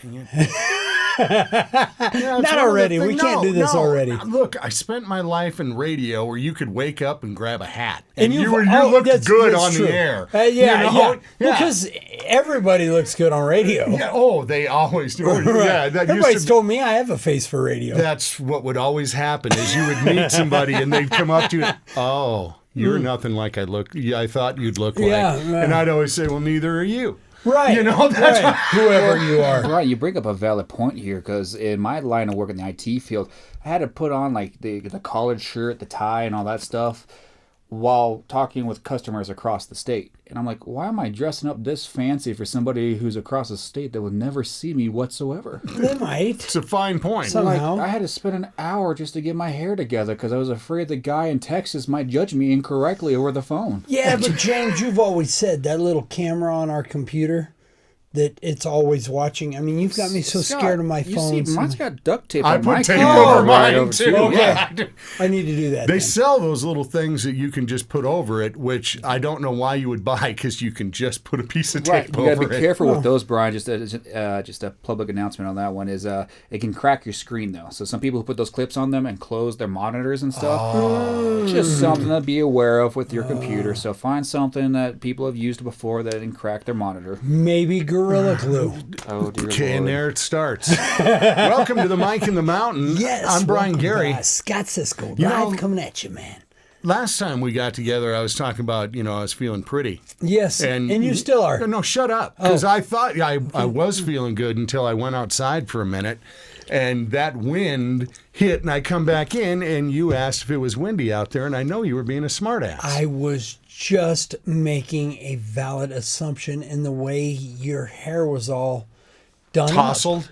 Dang it. Not already. We can't do this already. Look, I spent my life in radio where you could wake up and grab a hat. And you looked good that's on true. the air. Yeah. Because everybody looks good on radio. Yeah. Oh, they always do. Right. Yeah, Everybody's told me I have a face for radio. That's what would always happen is you would meet somebody and they'd come up to you. Oh, you're nothing like I thought you'd look like. Yeah. And I'd always say, well, neither are you. Right. That's right. Whoever you are. Right. You bring up a valid point here because in my line of work in the IT field, I had to put on like the collared shirt, the tie, and all that stuff while talking with customers across the state. And I'm like, why am I dressing up this fancy for somebody who's across the state that will never see me whatsoever? They might. It's a fine point. Somehow. I had to spend an hour just to get my hair together because I was afraid the guy in Texas might judge me incorrectly over the phone. Yeah, but James, you've always said that little camera on our computer, that it's always watching. I mean, you've got me so scared of my phone. You see, mine's got duct tape I on my put tape camera over right mine too. Okay. Yeah. I need to do that. They then. sell those little things that you can just put over it, which I don't know why you would buy because you can just put a piece of Right, tape you over gotta be it. careful with those, Brian. Just a public announcement on that one is it can crack your screen though. So some people who put those clips on them and close their monitors and stuff. Just something to be aware of with your computer. So find something that people have used before that can crack their monitor. Maybe Gorilla Glue. Oh dear Okay, and Lord. there it starts. Welcome to the Mike in the Mountain. Yes. I'm Brian welcome, Gary. guys. Scott Cisco. You Live know- coming at you, man. Last time we got together, I was talking about, I was feeling pretty. Yes. And you still are. No, shut up. Because I thought I was feeling good until I went outside for a minute. And that wind hit, and I come back in, and you asked if it was windy out there, and I know you were being a smartass. I was just making a valid assumption in the way your hair was all done. Tousled?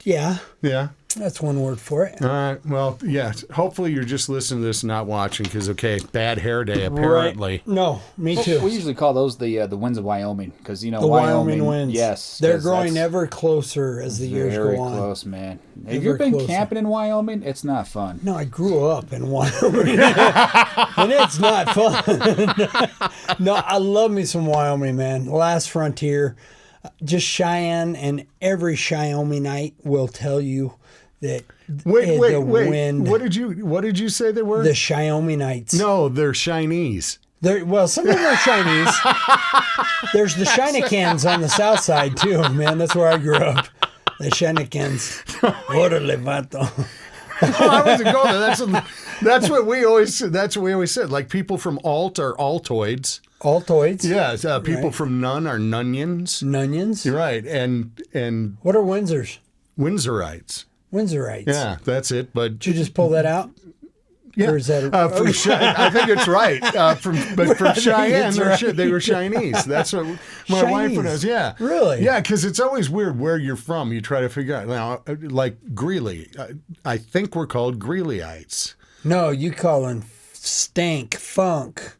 Yeah. Yeah. That's one word for it. All right. Well, yeah. Hopefully you're just listening to this and not watching because, bad hair day, apparently. Right. No, me too. We usually call those the winds of Wyoming because the Wyoming winds. Yes, they're 'cause growing that's ever closer as the years very go on. close, man. Have Ever you been closer. camping in Wyoming? It's not fun. No, I grew up in Wyoming, and it's not fun. No, I love me some Wyoming, man. Last frontier, just Cheyenne, and every Cheyenne-ite will tell you that Wait. wind. What did you say they were? The Cheyenne-ites. No, they're Chinese. Well, some of them are Chinese. There's the Shinekans on the south side too, man. That's where I grew up. The Shinekans. Orale, vato. I wasn't going there. That's what we always said. That's what we always said. Like people from Alt are Altoids. Altoids. Yes, people Right. from Nun are Nunions. Nunions. You're right, and What are Windsors? Windsorites. Windsorites. Yeah, that's it. But Did you just pull that out? yeah, Or is that I think it's right. From Cheyenne, it's right. they were Chinese. That's what my wife Chinese. was. Yeah, Really? Yeah, because it's always weird where you're from. You try to figure out. Now, like Greeley, I think we're called Greeleyites. No, you calling stank, funk,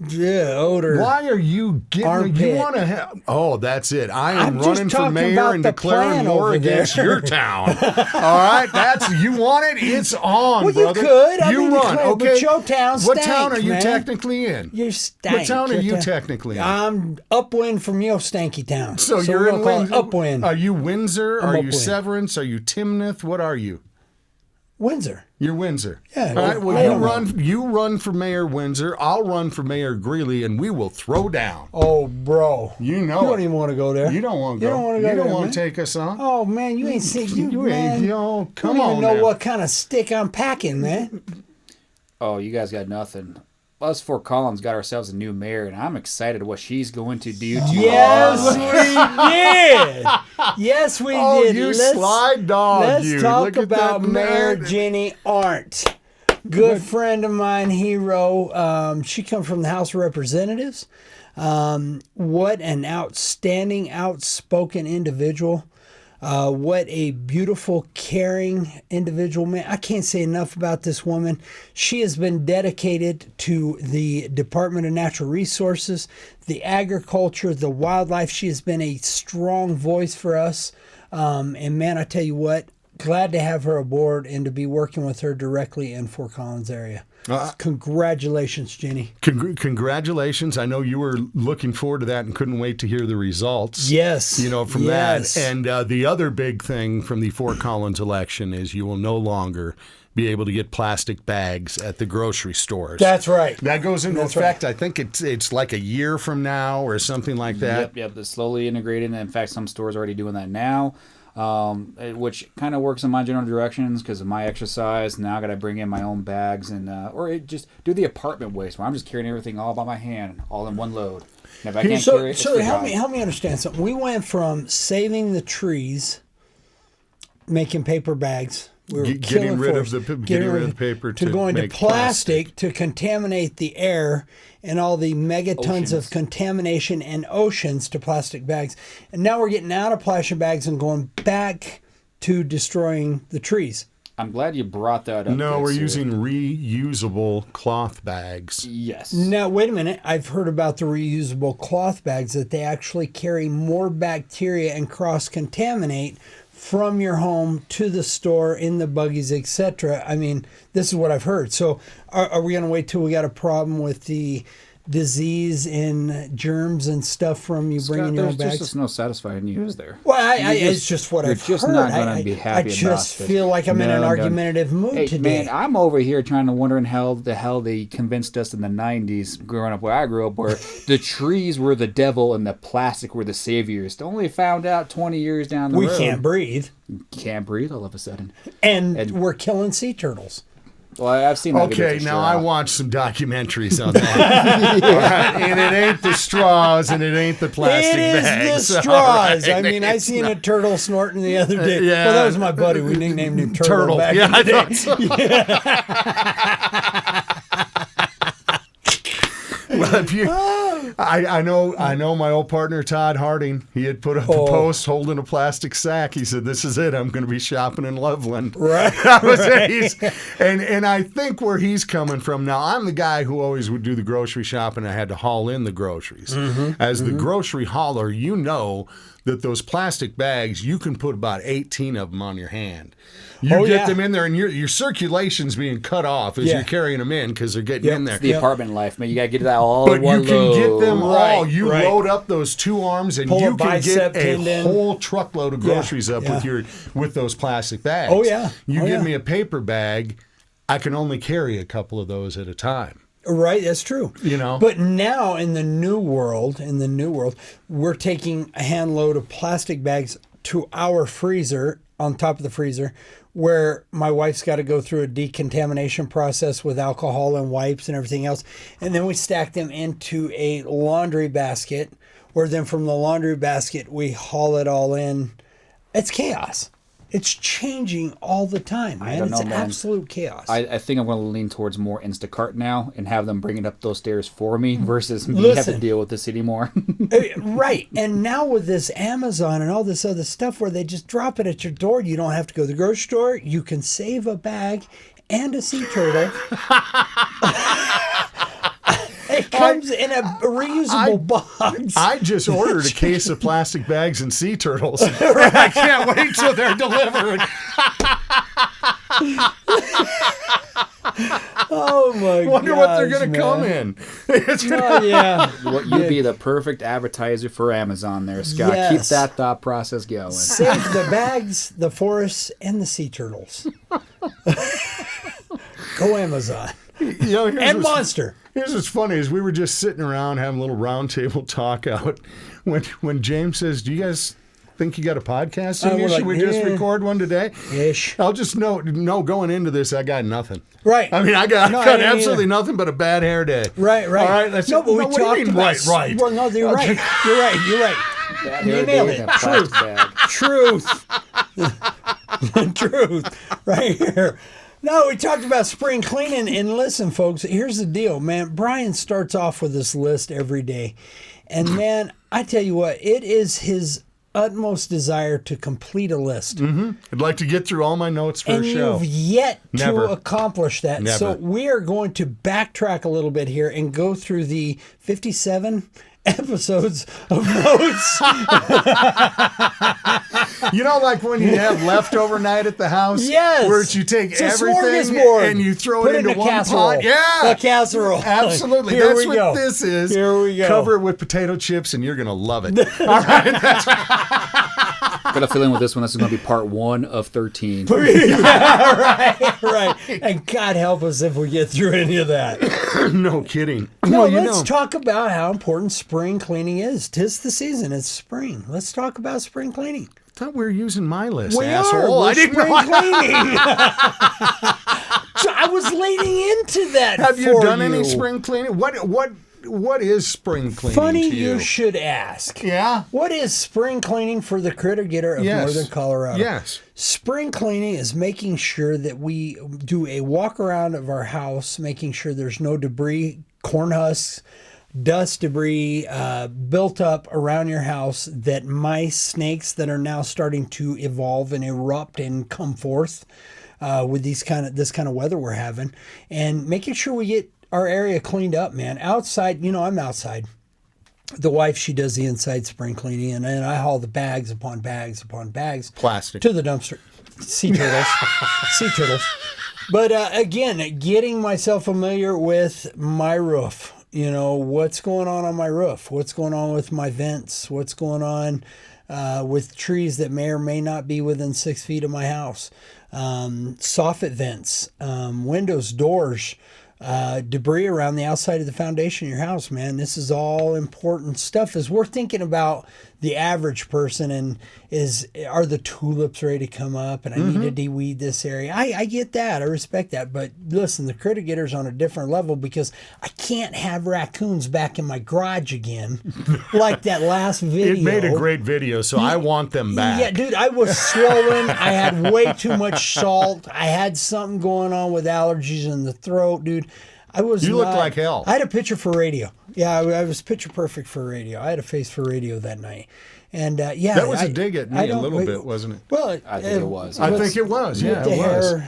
odor. Why are you getting? Armpit. You want to have? Oh, that's it. I am I'm just running for talking mayor about and the declaring plan war over against there. your town. All right, that's you want it. It's on, Well, brother. you could. I You mean, run. declare, but Okay. your town What stank, town are you man. technically in? You stank. What town are Your you town- technically in? I'm upwind from your stanky town. So you're we're in gonna call it Windsor. upwind. Are you Windsor? I'm Are you upwind. Severance? Are you Timnath? What are you? Windsor. You're Windsor. Yeah, All right. Well, I you don't know. run. You run for Mayor Windsor. I'll run for Mayor Greeley, and we will throw down. Oh, bro. You know You don't it. even want to go there. You don't want to go. You don't want to go You don't there, want man. to take us on. Oh, man, you ain't seen you, man. Yo, You come don't on even know now. what kind of stick I'm packing, man. Oh, you guys got nothing. Us Fort Collins got ourselves a new mayor, and I'm excited what she's going to do to Yes, us. we did. Yes, we Oh, did. you slide dog, Let's you. talk Look at about that Mayor man. Jenny Arndt. Good friend of mine, hero. She comes from the House of Representatives. What an outstanding, outspoken individual. What a beautiful, caring individual, man. I can't say enough about this woman. She has been dedicated to the Department of Natural Resources, the agriculture, the wildlife. She has been a strong voice for us. And man, I tell you what, glad to have her aboard and to be working with her directly in Fort Collins area. Congratulations, Jenny. Congratulations. I know you were looking forward to that and couldn't wait to hear the results. Yes. From yes. that. And the other big thing from the Fort Collins election is you will no longer be able to get plastic bags at the grocery stores. That's right. That goes into effect. Right. I think it's like a year from now or something like that. Yep. They're slowly integrating. In fact, some stores are already doing that now, which kind of works in my general directions because of my exercise. Now I got to bring in my own bags or just do the apartment waste where I'm just carrying everything all by my hand, all in one load. And if I can't carry it, so help me understand something. We went from saving the trees, making paper bags. We were getting rid of the paper to going to plastic to contaminate the air and all the megatons of contamination and oceans to plastic bags. And now we're getting out of plastic bags and going back to destroying the trees. I'm glad you brought that up. No, we're using reusable cloth bags. Yes. Now, wait a minute. I've heard about the reusable cloth bags that they actually carry more bacteria and cross-contaminate from your home to the store, in the buggies, etc. I mean, this is what I've heard. So are we going to wait till we got a problem with the disease and germs and stuff from you bringing your own bags? There's just no satisfying news there. Well, it's just what I've heard. You're just not going to be happy I just feel like I'm in an argumentative mood today. Man, I'm over here trying to wonder how the hell they convinced us in the 90s, growing up where I grew up, where the trees were the devil and the plastic were the saviors. Only found out 20 years down the road. We can't breathe. Can't breathe all of a sudden. And we're killing sea turtles. Well, I've seen that. Okay, now I watched some documentaries on that. Right, and it ain't the straws and it ain't the plastic bags. It is the straws. Right. I mean, I seen a turtle snorting the other day. Yeah. Well, that was my buddy. We nicknamed him Turtle. Back yeah, in the I day. thought so. Well, I know my old partner Todd Harding. He had put up a post holding a plastic sack. He said, "This is it. I'm going to be shopping in Loveland." Right. That was it. And I think where he's coming from now. I'm the guy who always would do the grocery shopping. I had to haul in the groceries. As the grocery hauler, you know that those plastic bags, you can put about 18 of them on your hand. You get them in there, and your circulation's being cut off as you're carrying them in because they're getting in there. It's the apartment life, man. You got to get that all in one load. But you can get them all. You load up those two arms, and you can get a whole truckload of groceries up with those plastic bags. Oh, yeah. You give me a paper bag, I can only carry a couple of those at a time. Right, that's true. But now in the new world, we're taking a hand load of plastic bags to our freezer, on top of the freezer, where my wife's got to go through a decontamination process with alcohol and wipes and everything else. And then we stack them into a laundry basket, where then from the laundry basket, we haul it all in. It's chaos. It's changing all the time, man. It's absolute chaos. I think I'm going to lean towards more Instacart now and have them bring it up those stairs for me versus me have to deal with this anymore. Right. And now with this Amazon and all this other stuff where they just drop it at your door, you don't have to go to the grocery store. You can save a bag and a sea turtle. It comes in a reusable box. I just ordered a case of plastic bags and sea turtles. I can't wait till they're delivered. Oh my god! Wonder what they're going to come in. You'd be the perfect advertiser for Amazon there, Scott. Yes. Keep that thought process going. Save the bags, the forests, and the sea turtles. Go Amazon. And Monster. Here's what's funny is we were just sitting around having a little round table talk out when James says, "Do you guys think you got a podcast in you? Should we just record one today?" Ish. I'll just know going into this, I got nothing. Right. I mean, I got absolutely nothing but a bad hair day. Right. All right. But we talked about right. Well, no, you're right. You're right. You nailed it. Truth. Truth. Right here. No, we talked about spring cleaning, and listen, folks, here's the deal, man. Brian starts off with this list every day, and man, I tell you what, it is his utmost desire to complete a list. I'd like to get through all my notes for and a show. You've yet Never. to accomplish that. Never. So we are going to backtrack a little bit here and go through the 57 episodes of notes. You know, like when you have leftover night at the house? Yes. Where you take It's a everything smorgasbord. and you throw Put it into in a one casserole. pot. Yeah. A casserole. Absolutely. Here That's we what go. this is. Here we go. Cover it with potato chips and you're going to love it. All right. Got a feeling with this one, this is going to be part 1 of 13. Yeah, right. And God help us if we get through any of that. No kidding. No, Well, you let's know. talk about how important spring cleaning is. 'Tis the season. It's spring. Let's talk about spring cleaning. I thought we were using my list, We asshole. are. We're I didn't spring know. cleaning. So I was leading into that. Have you for done any spring cleaning? What is spring cleaning Funny to you should ask. Yeah. What is spring cleaning for the critter getter of Yes. northern Colorado? Yes. Spring cleaning is making sure that we do a walk around of our house, making sure there's no debris, corn husks, dust, debris built up around your house, that mice, snakes that are now starting to evolve and erupt and come forth with this kind of weather we're having, and making sure we get our area cleaned up, man. Outside, I'm outside. The wife, she does the inside spring cleaning, and I haul the bags upon bags upon bags. Plastic. To the dumpster. Sea turtles. Sea turtles. But again, getting myself familiar with my roof. What's going on my roof? What's going on with my vents? What's going on with trees that may or may not be within 6 feet of my house? Soffit vents, windows, doors, debris around the outside of the foundation of your house, man. This is all important stuff as we're thinking about the average person, and are the tulips ready to come up, and I need to de-weed this area. I get that. I respect that. But listen, the critter getter's on a different level, because I can't have raccoons back in my garage again like that last video. It made a great video, so I want them back. Yeah, dude, I was swollen. I had way too much salt. I had something going on with allergies in the throat, dude. You looked like hell. I had a picture for radio. Yeah, I was picture perfect for radio. I had a face for radio that night. And yeah. That was a dig at me a little bit, wasn't it? Well, I think it was. I think it was. Yeah, it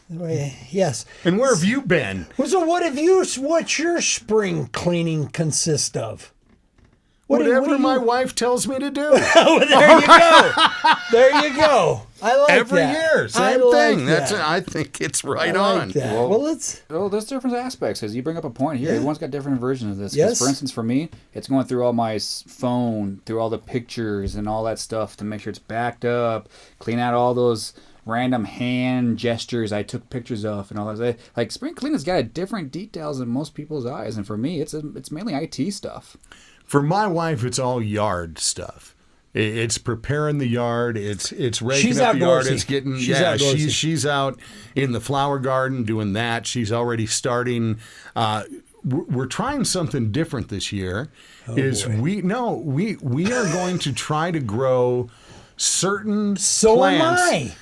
was. Yes. And where have you been? So what's your spring cleaning consist of? Whatever my wife tells me to do. Oh, there you go. There you go. I like Every that. year, same thing. I think it's right on. That. Well, let's. Oh, there's different aspects, because you bring up a point here. Everyone's got different versions of this. 'Cause Yes. For instance, for me, it's going through all my phone, through all the pictures and all that stuff to make sure it's backed up, clean out all those random hand gestures I took pictures of and all that. Like, spring cleaning's got a different details in most people's eyes, and for me, it's mainly IT stuff. For my wife, it's all yard stuff. It's preparing the yard. It's raking She's up the yard. outdoorsy. It's getting Outdoorsy. she's out in the flower garden doing that. She's already starting. We're trying something different this year. We are going to try to grow certain So am plants. I.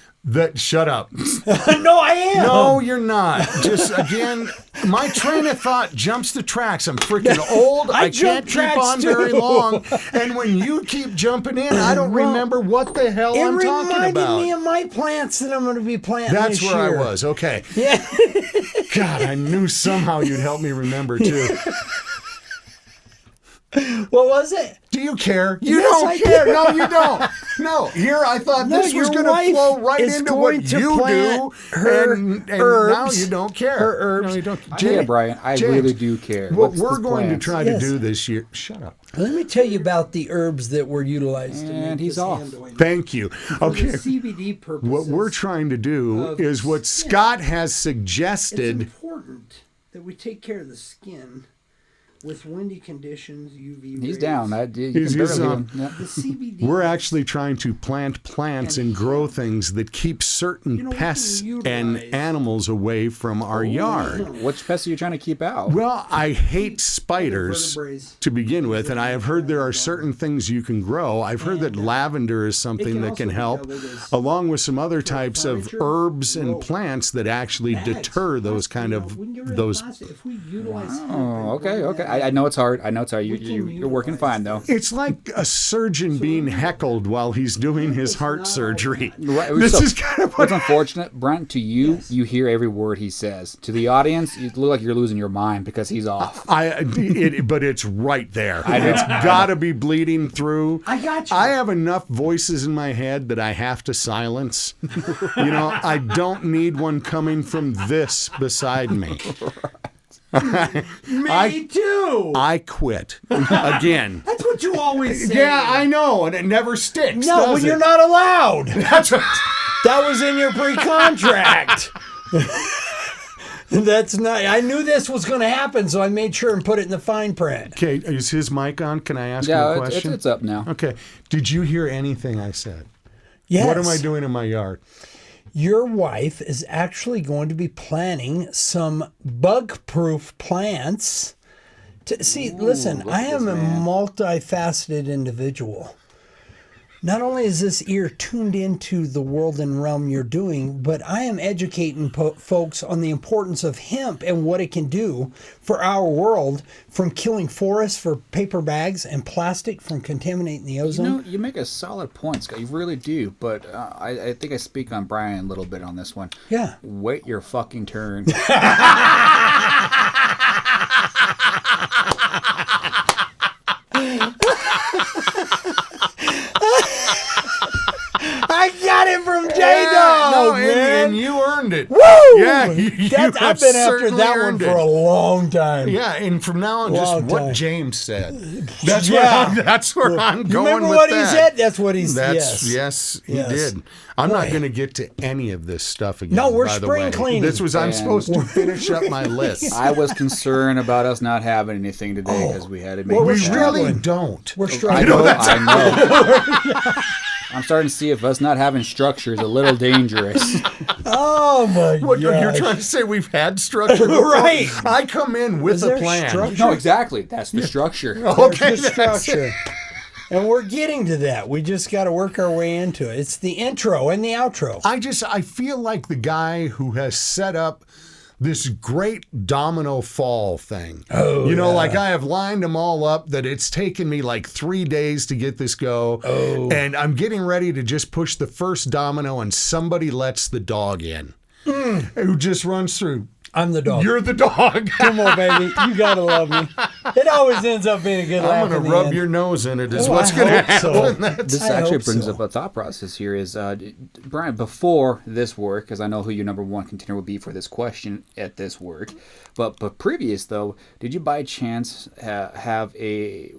Shut up. No, I am. No, you're not. Just again, my train of thought jumps the tracks. I'm freaking old. I can't jump keep tracks on very too. long. And when you keep jumping in, I don't remember what the hell I'm talking reminded about. me of my plants that I'm going to be planting That's this where year. I was. Okay. Yeah. God, I knew somehow you'd help me remember too. What was it? Do you care? You Yes, don't I care. do. No, you don't. No, here I thought No, this was your going to wife flow right is into going what to you plant do, her and herbs. now you don't care. Her herbs. No, you don't. Yeah, Brian, I James, really do care. What What's we're the going to plans? try Yes. to do this year. Shut up. Let me tell you about the herbs that were utilized to And make he's this off. hand ointment. Thank you. For Okay. the CBD purposes. What we're trying to do of is what skin. Scott has It's suggested. important that we take care of the skin with windy conditions, UV rays. He's down. He's on. Yeah. The CBD. We're actually trying to plant plants and grow things that keep certain You know, we can pests utilize- and animals away from our yard. Which pests are you trying to keep out? Well, I hate spiders vertebrae. to begin with, and I have heard there are certain things you can grow. I've heard that lavender is something can that also can be help, covered as along with some other types of furniture, herbs and rope, plants that actually Bags. deter those Plus, kind you of know, we can get rid of those. plastic if we utilize hemp Oh, and okay, grow okay. that I know it's hard. You're working fine though. It's like a surgeon being heckled while he's doing his heart surgery. Right. This So, is kind of what's unfortunate, Brent. To you, you hear every word he says. To the audience, you look like you're losing your mind because he's off. but it's right there. It's got to be bleeding through. I got you. I have enough voices in my head that I have to silence. I don't need one coming from this beside me. Me too. I quit again. That's what you always say. Yeah, I know, and it never sticks. No, does when it? you're not allowed. That's right. That was in your pre-contract. That's not. I knew this was going to happen, so I made sure and put it in the fine print. Okay, is his mic on? Can I ask him a question? It's up now. Okay. Did you hear anything I said? Yes. What am I doing in my yard? Your wife is actually going to be planting some bug-proof plants. Listen, I am a multifaceted individual. Not only is this ear tuned into the world and realm you're doing, but I am educating folks on the importance of hemp and what it can do for our world, from killing forests for paper bags and plastic from contaminating the ozone. You make a solid point, Scott. You really do. But I think I speak on Brian a little bit on this one. Yeah. Wait your fucking turn. I got it from J-Dog, man. And you earned it. Woo! Yeah, I've been after that one for a long time. Yeah, and from now on, just Long what time. James said. That's Yeah. where I'm going Remember with what that. he said? That's what he's. Yes, he did. I'm not going to get to any of this stuff again. No, we're by the spring way. cleaning. I'm supposed to finish up my list. I was concerned about us not having anything today because we had to make. Well, We we're struggling. really don't. We're I struggling. know. I know. I'm starting to see if us not having structure is a little dangerous. Oh my god! What, you're trying to say we've had structure before? Right. I come in with Is a there plan. structure? No, exactly. That's the structure. Okay, There's the that's structure. And we're getting to that. We just got to work our way into it. It's the intro and the outro. I feel like the guy who has set up this great domino fall thing. Oh, like I have lined them all up that it's taken me like 3 days to get this go. Oh. And I'm getting ready to just push the first domino and somebody lets the dog in. Who just runs through. I'm the dog. You're the dog. Come on, baby. You gotta love me. It always ends up being a good laugh. I'm going in to the rub end. your nose in it is Oh, what's I going to hope so. happen. That's- This I actually hope brings so. up a thought process here is, Brian, before this work, because I know who your number one contender will be for this question at this work, but previous, though, did you by chance have an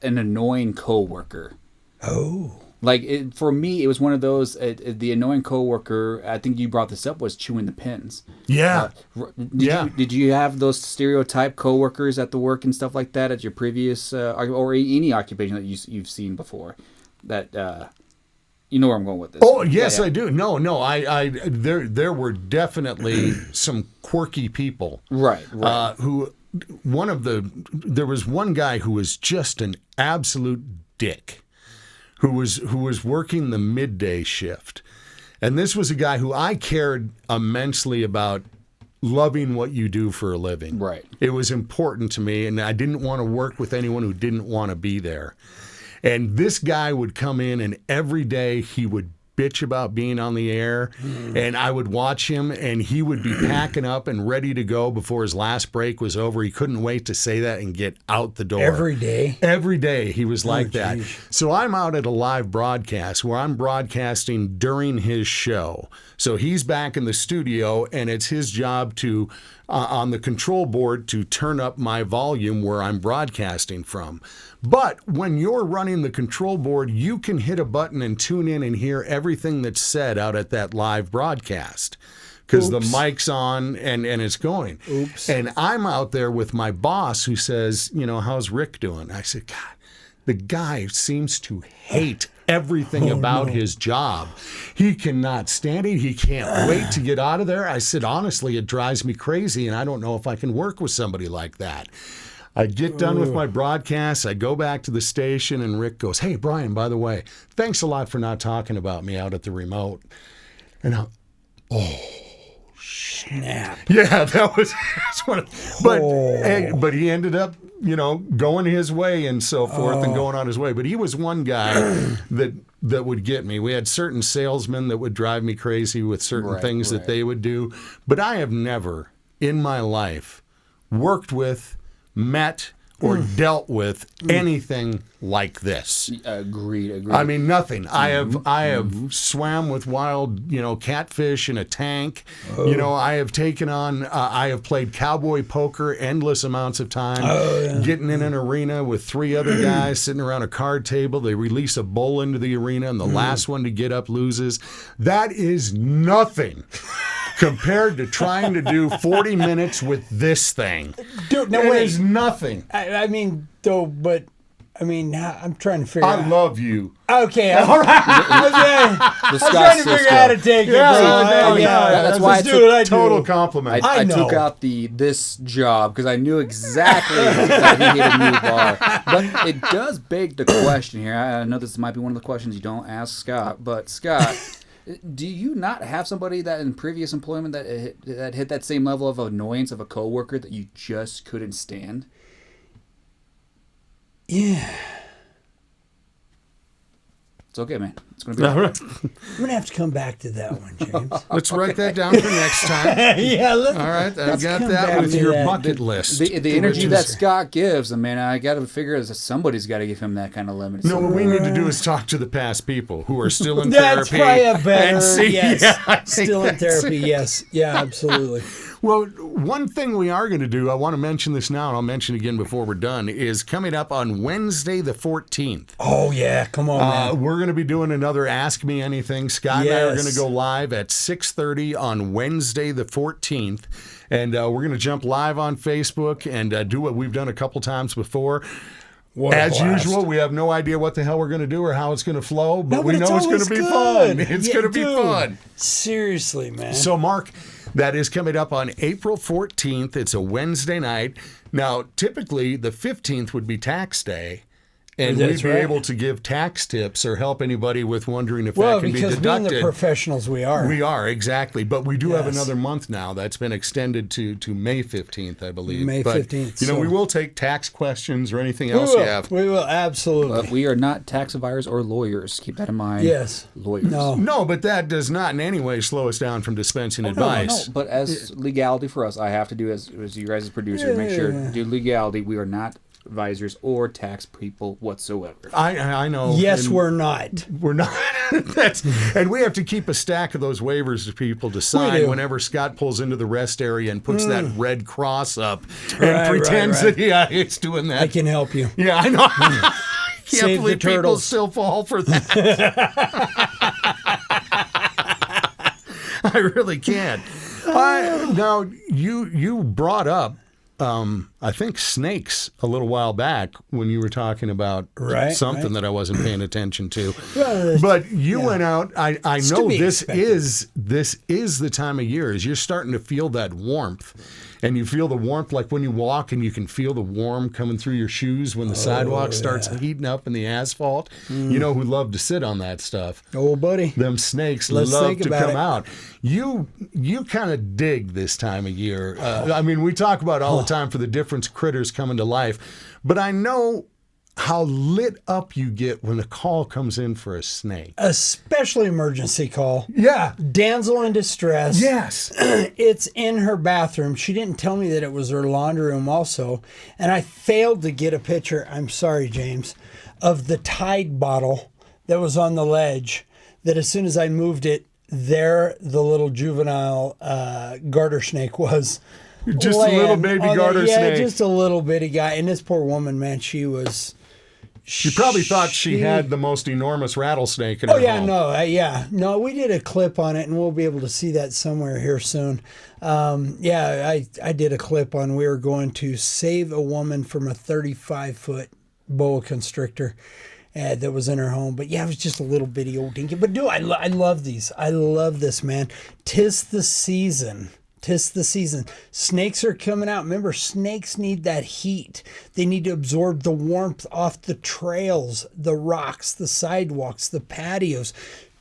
annoying coworker? Oh. Like, for me, it was one of those, the annoying coworker, I think you brought this up, was chewing the pins. Yeah. Did you have those stereotype coworkers at the work and stuff like that at your previous, or any occupation that you've seen before? That, you know where I'm going with this. Oh, yes, Yeah. I do. No, there were definitely some quirky people. Right. There was one guy who was just an absolute dick, who was working the midday shift. And this was a guy who I cared immensely about loving what you do for a living. Right. It was important to me, and I didn't want to work with anyone who didn't want to be there. And this guy would come in, and every day he would bitch about being on the air, and I would watch him, and he would be packing up and ready to go before his last break was over. He couldn't wait to say that and get out the door. Every day? Every day he was like that. geez. So I'm out at a live broadcast where I'm broadcasting during his show. So he's back in the studio, and it's his job to, on the control board, to turn up my volume where I'm broadcasting from. But when you're running the control board, you can hit a button and tune in and hear everything that's said out at that live broadcast, because the mic's on and it's going. Oops. And I'm out there with my boss who says, how's Rick doing? I said, God, the guy seems to hate everything about his job. He cannot stand it. He can't wait to get out of there. I said, honestly, it drives me crazy, and I don't know if I can work with somebody like that. I get done with my broadcast. I go back to the station, and Rick goes, hey, Brian, by the way, thanks a lot for not talking about me out at the remote. And Snap. Yeah, that was one. But he ended up, going his way and so forth and going on his way. But he was one guy that would get me. We had certain salesmen that would drive me crazy with certain things that they would do. But I have never in my life worked with, met, or dealt with anything like this. Agreed. I mean, nothing. I have swam with wild, catfish in a tank. I have taken on. I have played cowboy poker endless amounts of time. Getting in an arena with 3 other guys sitting around a card table. They release a bull into the arena, and the last one to get up loses. That is nothing compared to trying to do 40 minutes with this thing. Dude, no it way. is nothing. I'm trying to figure out. I love you. Okay, all right. I was trying to figure out how to take it, bro. That's why it's I a total compliment. I took out this job because I knew exactly that he hit a new bar. But it does beg the question here. I know this might be one of the questions you don't ask Scott, but Scott, do you not have somebody that in previous employment that hit that same level of annoyance of a coworker that you just couldn't stand? Yeah. It's okay, man. It's going to be all right. I'm going to have to come back to that one, James. Let's write that down for next time. Yeah, all right, I've got that with your bucket list. The energy that Scott gives, I got to figure that somebody's got to give him that kind of limit. No, what we need to do is talk to the past people who are still in That's therapy. probably a better, and see, yes. Yeah, Still in therapy, yes. Yeah, absolutely. Well, one thing we are going to do, I want to mention this now, and I'll mention it again before we're done, is coming up on Wednesday the 14th. Oh, yeah. Come on, man. We're going to be doing another Ask Me Anything. Scott and I are going to go live at 6:30 on Wednesday the 14th. And we're going to jump live on Facebook and do what we've done a couple times before. As usual, we have no idea what the hell we're going to do or how it's going to flow, but we know it's going to be fun. It's going to be fun. Seriously, man. So, Mark, that is coming up on April 14th. It's a Wednesday night. Now, typically, the 15th would be tax day. And we'd be able to give tax tips or help anybody with wondering if that can be deducted. Well, because being the professionals we are. We are, exactly. But we do have another month now. That's been extended to May 15th, I believe. May 15th. But, we will take tax questions or anything else you have. We will, absolutely. But we are not tax advisors or lawyers. Keep that in mind. Yes. Lawyers. No, but that does not in any way slow us down from dispensing advice. No. But as legality for us, I have to do as you guys as producer, make sure to do legality. We are not advisors or tax people whatsoever. I know. Yes, we're not. We're not. And we have to keep a stack of those waivers for people to sign whenever Scott pulls into the rest area and puts that red cross up and pretends that he's doing that. I can help you. Yeah, I know. Save the turtles. People still fall for that. I really can't. Now, you brought up I think snakes a little while back when you were talking about something that I wasn't paying attention to. But you went out. I know this is the time of year as you're starting to feel that warmth. And you feel the warmth like when you walk and you can feel the warm coming through your shoes when the sidewalk starts heating up in the asphalt. You know who love to sit on that stuff. Oh, buddy. Them snakes love to come out. You kind of dig this time of year. We talk about all the time for the different critters coming to life. But I know how lit up you get when a call comes in for a snake. Especially emergency call. Yeah. Damsel in distress. Yes. It's in her bathroom. She didn't tell me that it was her laundry room also. And I failed to get a picture, I'm sorry, James, of the Tide bottle that was on the ledge, that as soon as I moved it, there the little juvenile garter snake was. Just a little baby garter snake. Yeah, just a little bitty guy. And this poor woman, man, she probably thought she had the most enormous rattlesnake in her home. No, we did a clip on it, and we'll be able to see that somewhere here soon. I did a clip on we were going to save a woman from a 35-foot boa constrictor that was in her home. But, yeah, it was just a little bitty old dinky. But, dude, I love these. I love this, man. 'Tis the season. 'Tis the season. Snakes are coming out. Remember, snakes need that heat. They need to absorb the warmth off the trails, the rocks, the sidewalks, the patios.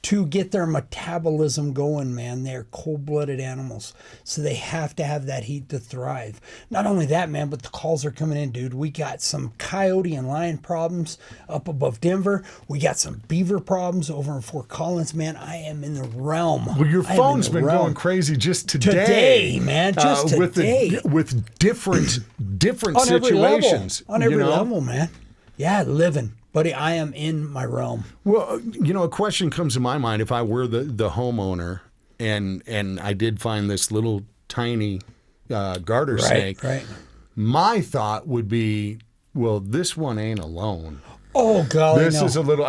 to get their metabolism going, man. They're cold-blooded animals, so they have to have that heat to thrive. Not only that, man, but the calls are coming in, dude. We got some coyote and lion problems up above Denver. We got some beaver problems over in Fort Collins, man. I am in the realm. Well, your phone's been going crazy just today. Today, man, just today. With different on situations. On every level, man. Yeah, living. Buddy, I am in my realm. Well, a question comes to my mind. If I were the homeowner and I did find this little tiny garter snake, right. My thought would be, well, this one ain't alone. Oh, golly, This is a little,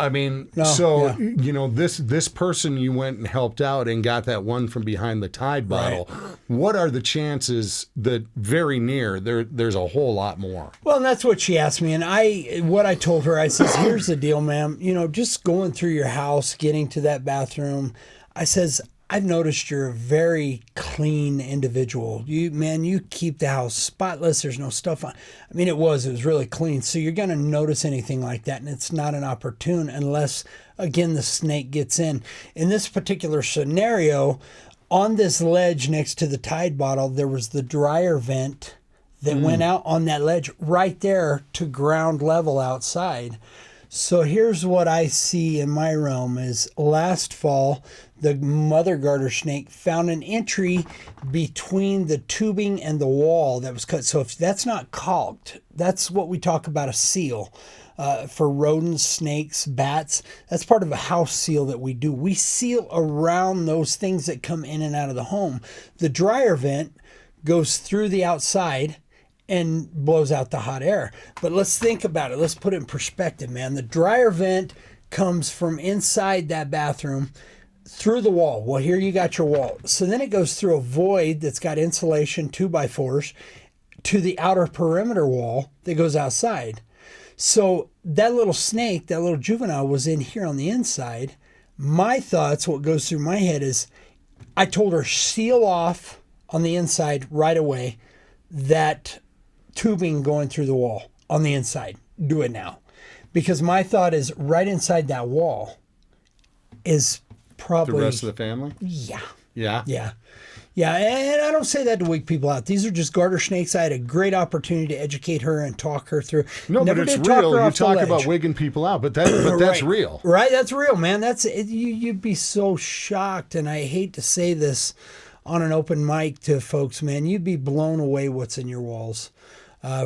this person you went and helped out and got that one from behind the Tide bottle. Right. What are the chances that very near there's a whole lot more? Well, and that's what she asked me. And what I told her, I says, here's the deal, ma'am. Just going through your house, getting to that bathroom, I says, I've noticed you're a very clean individual. You keep the house spotless. There's no stuff on. I mean, it was really clean. So you're going to notice anything like that. And it's not an opportune unless, again, the snake gets in. In this particular scenario, on this ledge next to the Tide bottle, there was the dryer vent that went out on that ledge right there to ground level outside. So here's what I see in my realm is last fall, the mother garter snake found an entry between the tubing and the wall that was cut. So if that's not caulked, that's what we talk about a seal. For rodents, snakes, bats, that's part of a house seal that we do. We seal around those things that come in and out of the home. The dryer vent goes through the outside and blows out the hot air. But let's think about it. Let's put it in perspective, man. The dryer vent comes from inside that bathroom through the wall. Well, here you got your wall. So then it goes through a void that's got insulation, 2x4s, to the outer perimeter wall that goes outside. So that little snake, that little juvenile was in here on the inside. My thoughts, what goes through my head is, I told her seal off on the inside right away that tubing going through the wall on the inside. Do it now. Because my thought is right inside that wall is probably the rest of the family? Yeah. Yeah? Yeah. Yeah, and I don't say that to wake people out. These are just garter snakes. I had a great opportunity to educate her and talk her through. No, Never but it's did talk real. her You off the talk ledge. about wigging people out, but that's Right. real. Right, that's real, man. You'd be so shocked, and I hate to say this on an open mic to folks, man. You'd be blown away what's in your walls.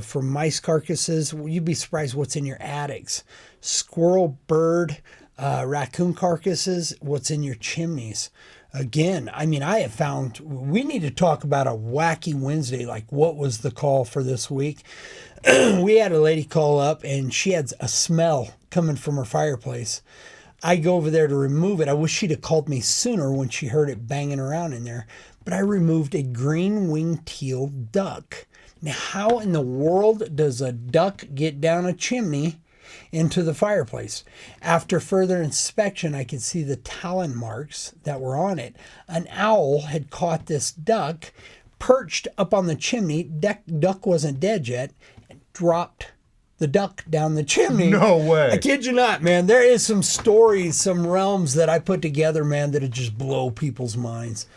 For mice carcasses, you'd be surprised what's in your attics. Squirrel, bird, raccoon carcasses, what's in your chimneys. Again, I mean, I have found we need to talk about a wacky Wednesday. Like, what was the call for this week? We had a lady call up and she had a smell coming from her fireplace. I go over there to remove it. I wish she'd have called me sooner when she heard it banging around in there. But I removed a green-winged teal duck. Now, how in the world does a duck get down a chimney into the fireplace? After further inspection, I could see the talon marks that were on it. An owl had caught this duck, perched up on the chimney. Duck wasn't dead yet, and dropped the duck down the chimney. No way. I kid you not, man. There is some stories, some realms that I put together, man, that would just blow people's minds.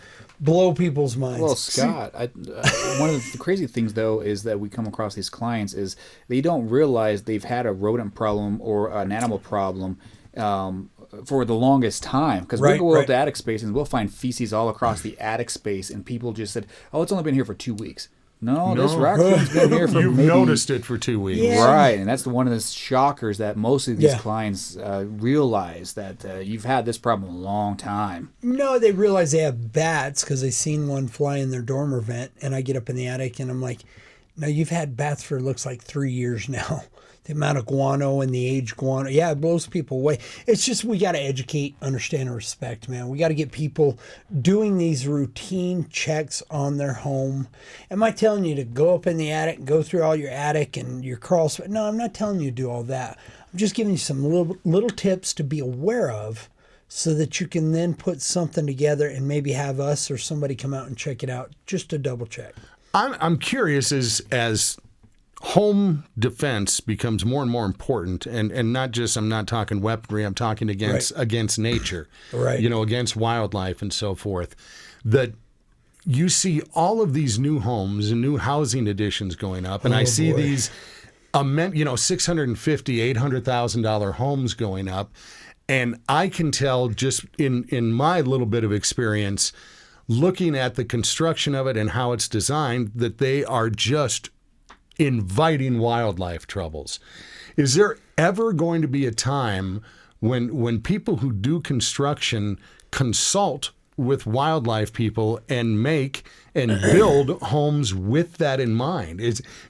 Blow people's minds. Well, Scott, one of the crazy things, though, is that we come across these clients is they don't realize they've had a rodent problem or an animal problem for the longest time. Because we go up to attic space and we'll find feces all across the attic space, and people just said, "Oh, it's only been here for 2 weeks." No, this raccoon's been here for You've maybe... noticed it for 2 weeks. Yeah. Right, and that's one of the shockers that most of these clients realize that you've had this problem a long time. No, they realize they have bats because they seen one fly in their dormer vent, and I get up in the attic and I'm like, no, you've had bats for, it looks like 3 years now. The amount of guano and the age guano. Yeah, it blows people away. It's just we got to educate, understand, and respect, man. We got to get people doing these routine checks on their home. Am I telling you to go up in the attic, go through all your attic and your crawl space? No, I'm not telling you to do all that. I'm just giving you some little tips to be aware of so that you can then put something together and maybe have us or somebody come out and check it out just to double check. I'm curious as home defense becomes more and more important, and not just, I'm not talking weaponry, I'm talking against nature, Right. Against wildlife and so forth, that you see all of these new homes and new housing additions going up, and I see boy. these $650,000, $800,000 homes going up, and I can tell just in my little bit of experience, looking at the construction of it and how it's designed, that they are just inviting wildlife troubles. Is there ever going to be a time when people who do construction consult with wildlife people and make and build homes with that in mind?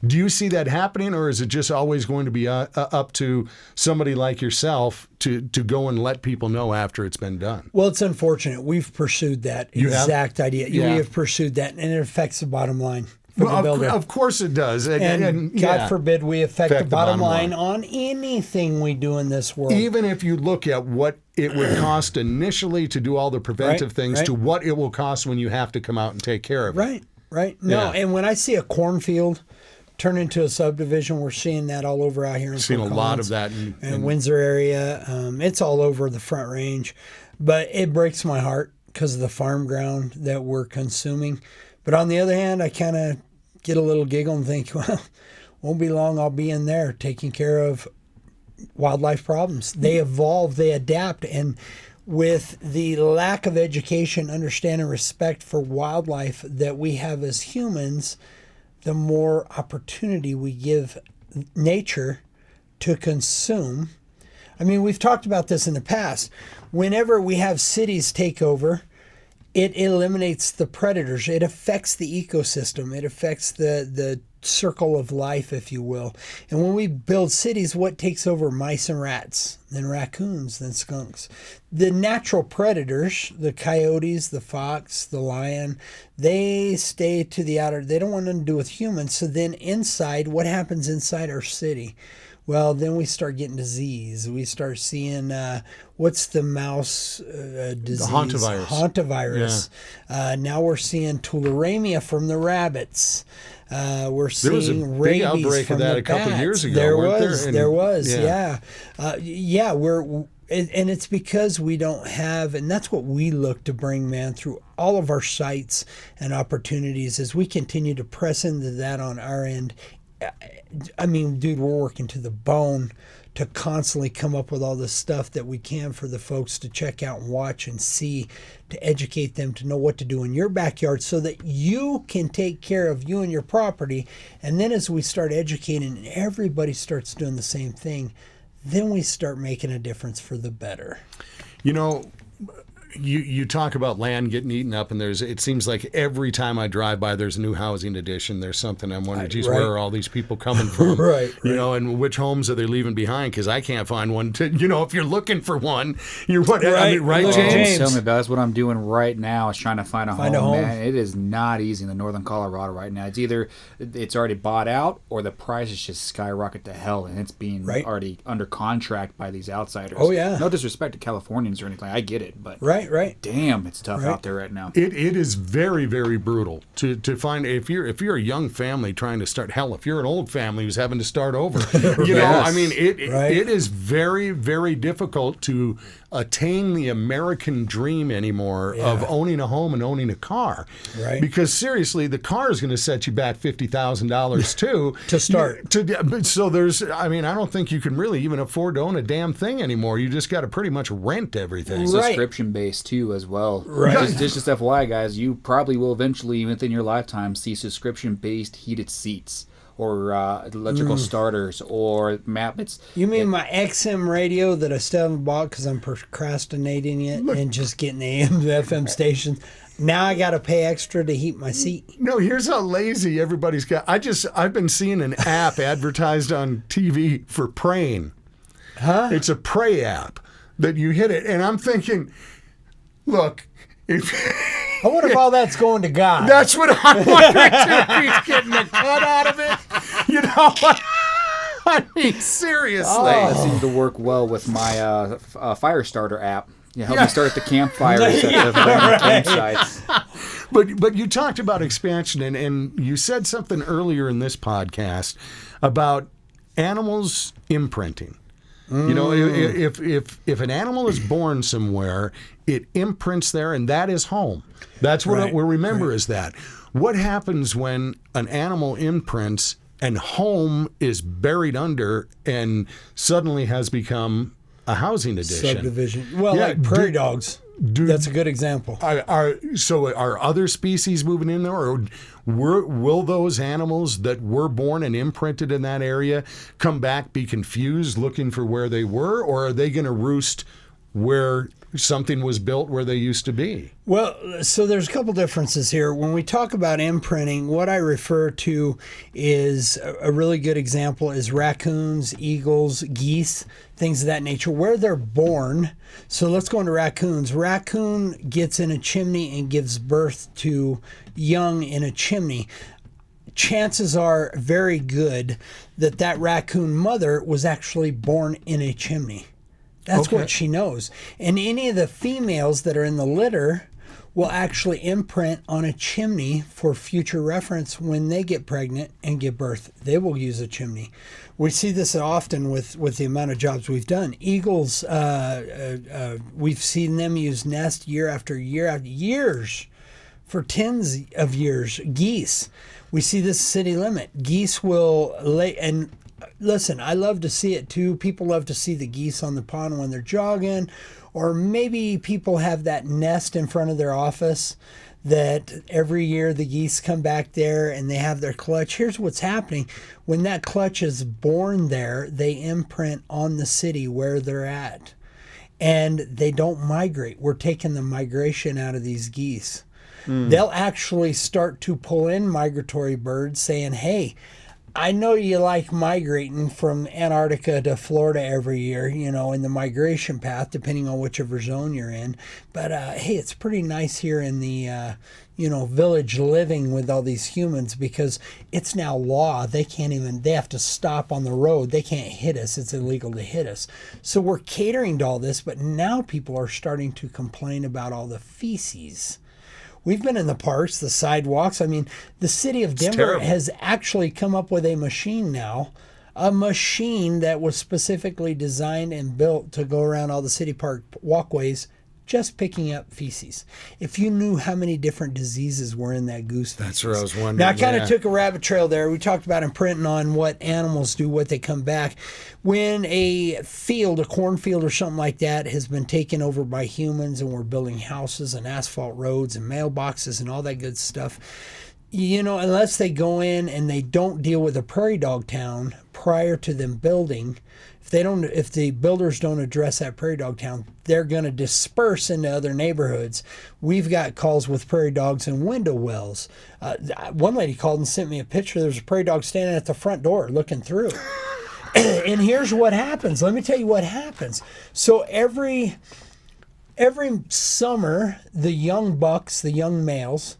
Do you see that happening, or is it just always going to be up to somebody like yourself to go and let people know after it's been done? Well, it's unfortunate. We've pursued that exact idea. Yeah. We have pursued that, and it affects the bottom line for the builder. Of course it does. And God forbid we affect the bottom line on anything we do in this world. Even if you look at what it would cost initially to do all the preventive things to what it will cost when you have to come out and take care of it. Right. No, and when I see a cornfield turn into a subdivision, we're seeing that all over out here in Seen a lot of that in Windsor area. It's all over the Front Range. But it breaks my heart because of the farm ground that we're consuming. But on the other hand, I kind of get a little giggle and think, well, won't be long, I'll be in there taking care of wildlife problems. They evolve, they adapt, and with the lack of education, understanding, respect for wildlife that we have as humans, the more opportunity we give nature to consume. I mean, we've talked about this in the past. Whenever we have cities take over, it eliminates the predators. It affects the ecosystem. It affects the circle of life, if you will. And when we build cities, what takes over? Mice and rats, then raccoons, then skunks. The natural predators, the coyotes, the fox, the lion, they stay to the outer. They don't want nothing to do with humans. So then inside, what happens inside our city? Well, then we start getting disease. We start seeing, what's the mouse disease? The hantavirus. Hantavirus. Yeah. Now we're seeing tularemia from the rabbits. We're seeing rabies big outbreak from of that the a couple bats. years ago. There was, yeah. And it's because we don't have, and that's what we look to bring, man, through all of our sites and opportunities as we continue to press into that on our end. I mean, dude, we're working to the bone to constantly come up with all this stuff that we can for the folks to check out and watch and see, to educate them to know what to do in your backyard so that you can take care of you and your property. And then as we start educating and everybody starts doing the same thing, then we start making a difference for the better. You talk about land getting eaten up, and it seems like every time I drive by, there's a new housing addition. There's something I'm wondering, geez, where are all these people coming from? Right. And which homes are they leaving behind? Because I can't find one. If you're looking for one, right, James? Tell me about it. That's what I'm doing right now. Is trying to find a home. Man, it is not easy in the northern Colorado right now. It's either it's already bought out, or the prices just skyrocket to hell, and it's being already under contract by these outsiders. Oh yeah. No disrespect to Californians or anything. I get it, but right. Damn, it's tough out there right now. It is very, very brutal to find if you're a young family trying to start. Hell, if you're an old family who's having to start over, I mean, it is very, very difficult to attain the American dream anymore of owning a home and owning a car. Right. Because seriously, the car is going to set you back $50,000 too to start. So I don't think you can really even afford to own a damn thing anymore. You just got to pretty much rent everything. Subscription based too as well. Right. Just FYI, guys, you probably will eventually within your lifetime see subscription based heated seats or electrical starters or map. You mean my XM radio that I still haven't bought because I'm procrastinating it and just getting the AM to FM stations? Now I got to pay extra to heat my seat. No, here's how lazy everybody's got. I've been seeing an app advertised on TV for praying. Huh? It's a pray app that you hit it, and I'm thinking, look, I wonder if all that's going to God. That's what I'm wondering too. If he's getting a cut out of it. I mean, seriously. That seems to work well with my fire starter app. Help me start the campfires at the campsites. But you talked about expansion, and you said something earlier in this podcast about animals imprinting. You know, if an animal is born somewhere, it imprints there, and that is home. That's what we remember is that. What happens when an animal imprints and home is buried under and suddenly has become a housing addition? Subdivision. Well, like prairie dogs. That's a good example. Are other species moving in there, or will those animals that were born and imprinted in that area come back, be confused, looking for where they were, or are they going to roost where something was built where they used to be? Well, so there's a couple differences here. When we talk about imprinting, what I refer to is a really good example is raccoons, eagles, geese, things of that nature, where they're born. So let's go into raccoons. Raccoon gets in a chimney and gives birth to young in a chimney. Chances are very good that that raccoon mother was actually born in a chimney. That's what she knows. And any of the females that are in the litter will actually imprint on a chimney for future reference when they get pregnant and give birth. They will use a chimney. We see this often with the amount of jobs we've done. Eagles, we've seen them use nest year after year after years for tens of years. Geese, we see this city limit. Geese will lay, and listen, I love to see it too. People love to see the geese on the pond when they're jogging, or maybe people have that nest in front of their office that every year the geese come back there and they have their clutch. Here's what's happening. When that clutch is born there, they imprint on the city where they're at. And they don't migrate. We're taking the migration out of these geese. They'll actually start to pull in migratory birds saying, hey, I know you like migrating from Antarctica to Florida every year, you know, in the migration path, depending on whichever zone you're in. But, hey, it's pretty nice here in the, village living with all these humans, because it's now law. They have to stop on the road. They can't hit us. It's illegal to hit us. So we're catering to all this, but now people are starting to complain about all the feces. We've been in the parks, the sidewalks. I mean, the city of Denver has actually come up with a machine now, a machine that was specifically designed and built to go around all the city park walkways, just picking up feces. If you knew how many different diseases were in that goose feces. That's what I was wondering. Now, I kind of took a rabbit trail there. We talked about imprinting on what animals do, what they come back. When a cornfield or something like that has been taken over by humans and we're building houses and asphalt roads and mailboxes and all that good stuff, you know, unless they go in and they don't deal with a prairie dog town prior to them building, if the builders don't address that prairie dog town, they're going to disperse into other neighborhoods. We've got calls with prairie dogs in window wells. One lady called and sent me a picture. There's a prairie dog standing at the front door looking through. And here's what happens. Let me tell you what happens. So every summer, the young bucks, the young males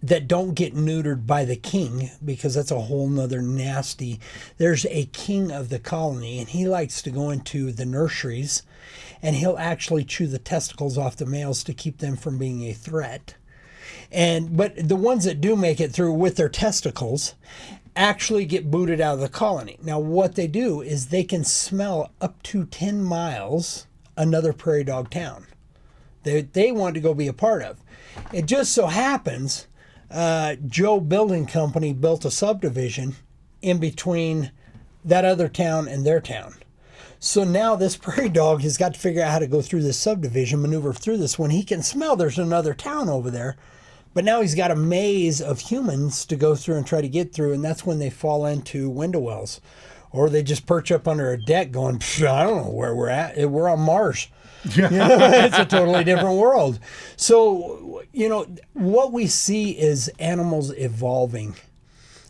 that don't get neutered by the king, because that's a whole nother nasty. There's a king of the colony, and he likes to go into the nurseries, and he'll actually chew the testicles off the males to keep them from being a threat. But the ones that do make it through with their testicles actually get booted out of the colony. Now, what they do is they can smell up to 10 miles another prairie dog town they want to go be a part of. It just so happens Joe Building Company built a subdivision in between that other town and their town. So now this prairie dog has got to figure out how to go through this subdivision, maneuver through this, when he can smell there's another town over there. But now he's got a maze of humans to go through and try to get through, and that's when they fall into window wells. Or they just perch up under a deck going, I don't know where we're at. We're on Mars. You know, it's a totally different world. So, you know, what we see is animals evolving.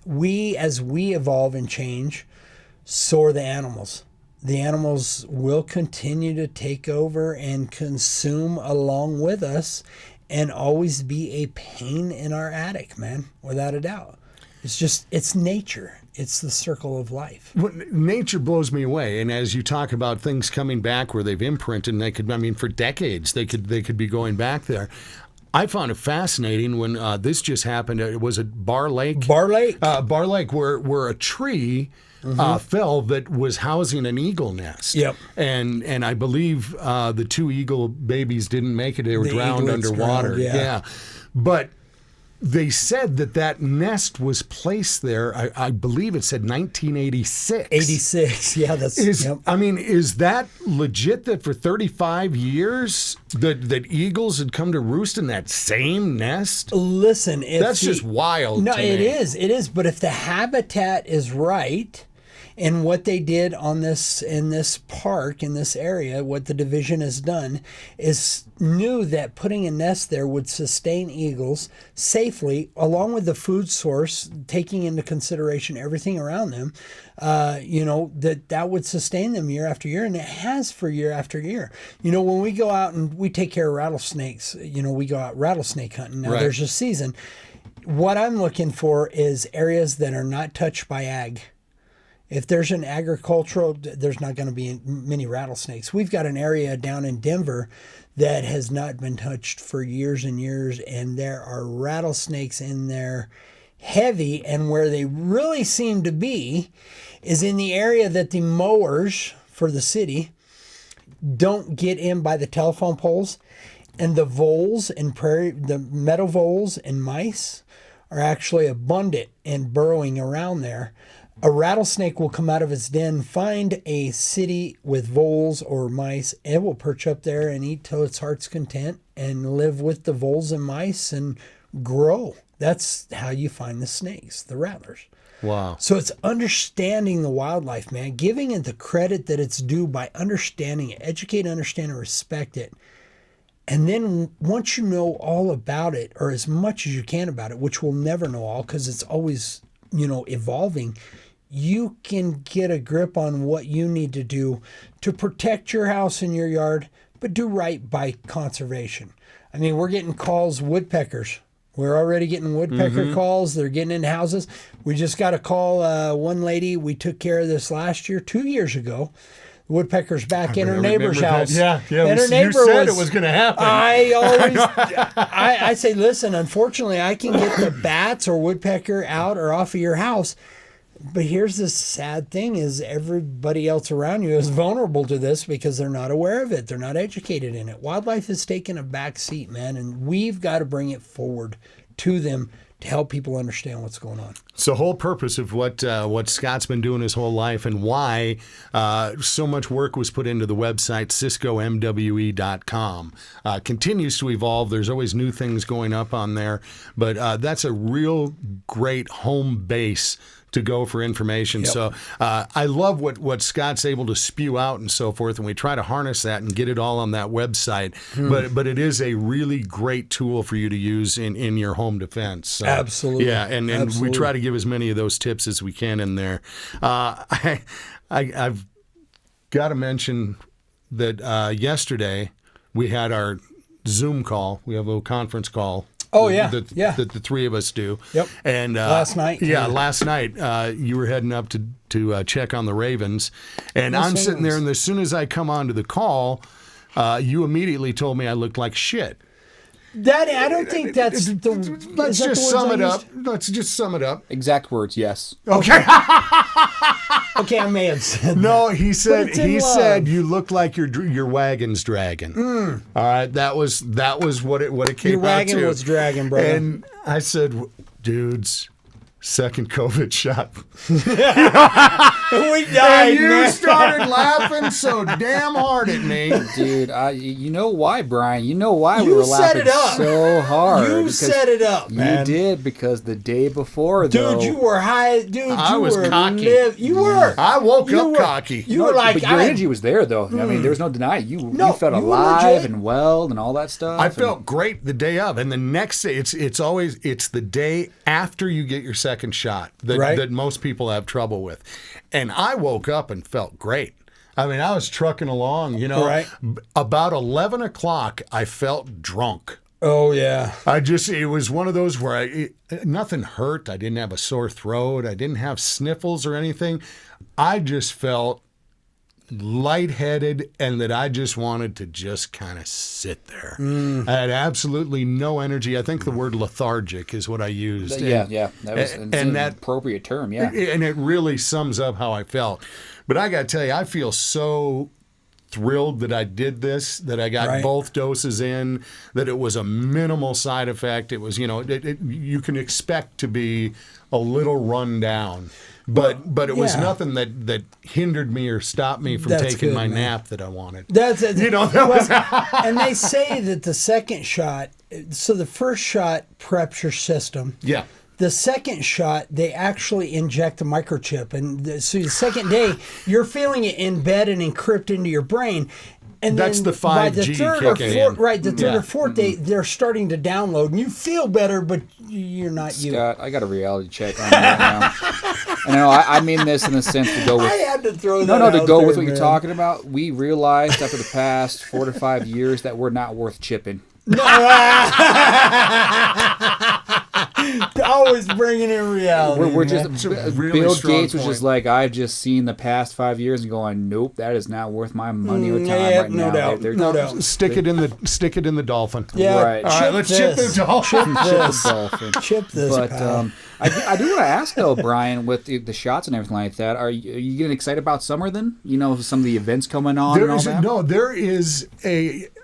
As we evolve and change, so are the animals. The animals will continue to take over and consume along with us and always be a pain in our attic, man, without a doubt. It's nature. It's the circle of life. Well, nature blows me away. And as you talk about things coming back where they've imprinted, and for decades they could be going back there. I found it fascinating when this just happened. It was at Bar Lake. Bar Lake? Bar Lake, where a tree fell that was housing an eagle nest. Yep. And I believe the 2 eagle babies didn't make it. They were drowned eaglets underwater. drowned, yeah. But they said that nest was placed there, I believe it said 1986. 86, yeah, that's... yep. I mean, is that legit that for 35 years that eagles had come to roost in that same nest? Listen, if That's just wild. No, to me. it is. But if the habitat is right, and what they did in this park, in this area, what the division has done is knew that putting a nest there would sustain eagles safely, along with the food source, taking into consideration everything around them. That would sustain them year after year, and it has for year after year. When we go out and we take care of rattlesnakes, we go out rattlesnake hunting. Now there's a season. What I'm looking for is areas that are not touched by ag. If there's an agricultural, there's not going to be many rattlesnakes. We've got an area down in Denver that has not been touched for years and years, and there are rattlesnakes in there heavy, and where they really seem to be is in the area that the mowers for the city don't get in by the telephone poles, and the voles and the meadow voles and mice are actually abundant and burrowing around there. A rattlesnake will come out of its den, find a city with voles or mice, and it will perch up there and eat till its heart's content and live with the voles and mice and grow. That's how you find the snakes, the rattlers. Wow. So it's understanding the wildlife, man, giving it the credit that it's due by understanding it, educate, understand, and respect it. And then once you know all about it, or as much as you can about it, which we'll never know all because it's always, evolving, you can get a grip on what you need to do to protect your house and your yard, but do right by conservation. I mean, we're getting calls, woodpeckers. We're already getting woodpecker calls. They're getting in houses. We just got a call. One lady, we took care of this last year, 2 years ago. The woodpecker's back in her neighbor's house. Yeah. And her neighbor you said it was going to happen. I say, listen, unfortunately, I can get the bats or woodpecker out or off of your house. But here's the sad thing is everybody else around you is vulnerable to this because they're not aware of it. They're not educated in it. Wildlife has taken a back seat, man, and we've got to bring it forward to them to help people understand what's going on. It's the whole purpose of what Scott's been doing his whole life and why so much work was put into the website, CiscoMWE.com. Continues to evolve. There's always new things going up on there, but that's a real great home base to go for information. Yep. So I love what Scott's able to spew out and so forth, and we try to harness that and get it all on that website. But it is a really great tool for you to use in your home defense. So, Absolutely. Yeah, and we try to give as many of those tips as we can in there. I've got to mention that yesterday we had our Zoom call. We have a little conference call. Oh, yeah. That the three of us do. Yep. And last night. Yeah, last night you were heading up to check on the Ravens, and I'm sitting there, and as soon as I come onto the call, you immediately told me I looked like shit. I don't think that's the. Let's just sum it up. Let's just sum it up. Exact words, yes. Okay. Okay, I may have said No, that. he said it's in love. you look like your wagon's dragging. All right, that was what it came out to. Your wagon was dragging, brother. And I said, dudes, second COVID shot. We died, And you man. started laughing so damn hard at me. Dude, you know why, Brian? You know why we You were set laughing it up. so hard. You because set it up, man. You did, because the day before, though... Dude, you were high. Dude, I you was were cocky. You were. I woke You up were- cocky. You were like, but your energy was there, though. I mean, there was no denying. You felt you were alive legit. and well and all that stuff. I felt great the day of, and the next day it's the day after you get your second shot that, Right. that most people have trouble with, and I woke up and felt great. I mean, I was trucking along, Right. About 11 o'clock, I felt drunk. Oh, yeah. It was one of those where nothing hurt. I didn't have a sore throat. I didn't have sniffles or anything. I just felt lightheaded and that I just wanted to just kind of sit there. I had absolutely no energy. I think the word lethargic is what I used. Yeah. That was an appropriate term. Yeah. And it really sums up how I felt. But I got to tell you, I feel so thrilled that I did this, that I got both doses in, that it was a minimal side effect. It was, you can expect to be a little run down. But it was nothing that hindered me or stopped me from taking my nap that I wanted. And they say that the second shot, so the first shot preps your system. Yeah. The second shot, they actually inject a microchip. And so the second day, you're feeling it embed and encrypt into your brain. And that's then the 5G by the third or kicking fourth, in. Right, the third or fourth day, they're starting to download. And you feel better, but you're not you. Scott, I got a reality check on that now. And I mean this in a sense to go with... I had to throw that out to go there, with what man. you're talking about. We realized after the past 4 to 5 years that we're not worth chipping. No. Always bringing in reality. We're just really Bill strong Gates was point. just like, I've just seen the past 5 years and going, nope, that is not worth my money or time right no now. doubt, They're- no doubt. Stick it in the dolphin. Yeah, Right. All right, let's chip the dolphin. Chip the dolphin. Chip this, But pal. I do want to ask though, Brian, with the shots and everything like that, are you getting excited about summer then? Some of the events coming on and all that? There is